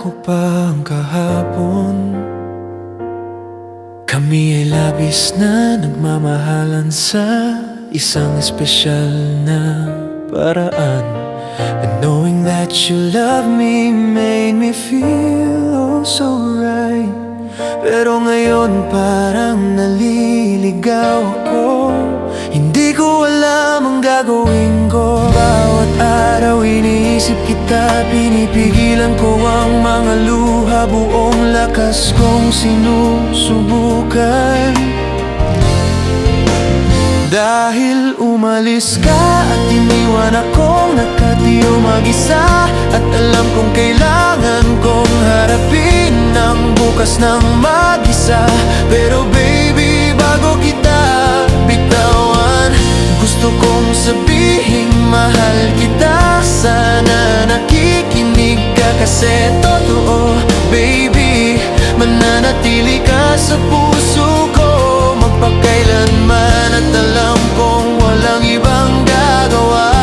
ko pa ang kahapon, kami ay labis na nagmamahalan sa isang espesyal na paraan. And knowing that you love me made me feel oh so right. Pero ngayon parang naliligaw ako, hindi ko alam ang gagawin ko. Bawat araw iniisip kita, pinipigilan ko ang mga luha, buong lakas kong sinusubukan. Dahil umalis ka at iniwan akong nakatiyo mag-isa, at alam kong kailangan kong harapin ang bukas ng mag-isa. Pero baby, bago kita bitawan, gusto kong sabihing mahal kita. Sana nakikinig ka kasi totoo, baby, mananatili ka sa puso ko magpakailanman, at alam kong walang ibang gagawa.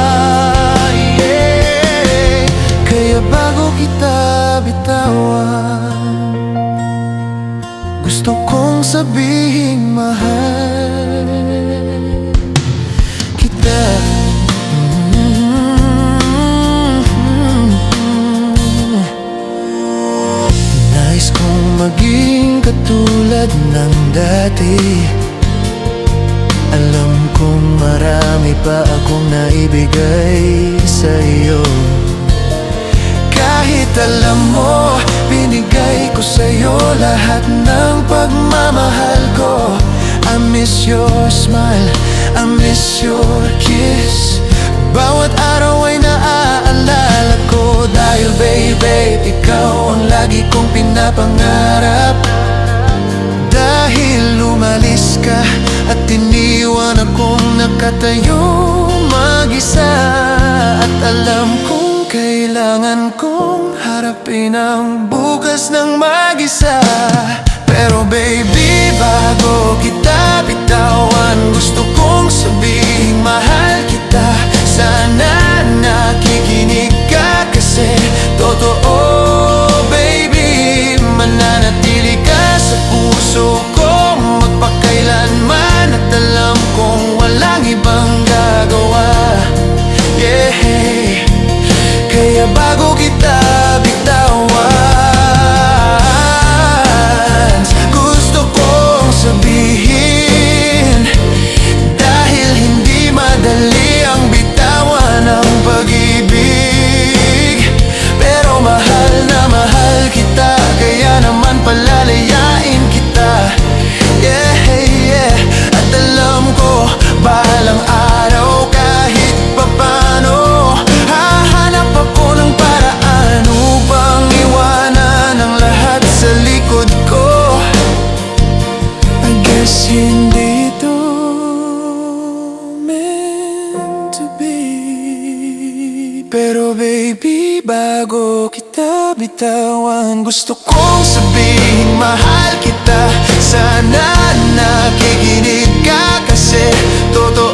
Yeah. Kaya bago kita bitawan, gusto kong sabihing mahal kita. Nais kong maging katulad ng dati. Alam kong marami pa akong naibigay sa iyo. Kahit alam mo, binigay ko sa'yo lahat ng pagmamahal ko. I miss your smile, I miss your kiss. Bawat araw ay naaalala ko, dahil baby, ikaw ang lagi kong pinapangarap. Dahil umalis ka at iniwan akong nakatayo mag-isa, at alam kong kailangan kong harapin ang bukas ng mag-isa. Pero baby, bago kita bitawan, gusto kong sabihing mahal kita. Sana nakikinig ka kasi totoo, baby, mananatili ka sa puso ko magpakailanman, at alam kong walang ibang gagawa. Yeah. Kaya bago kita bitawan, gusto kong sabihin, dahil hindi madali ang bitawan ng pag-ibig. Pero mahal na mahal kita, kaya naman palalayain kita. Yeah, yeah. At alam ko, balang araw kahit papano, hahanap ako ng paraan upang iwanan ang lahat sa likod ko. I guess hindi ito meant to be. Pero baby, bago kita bitawan, gusto kong sabihin mahal kita. Sana nakikinig ka kasi totoo,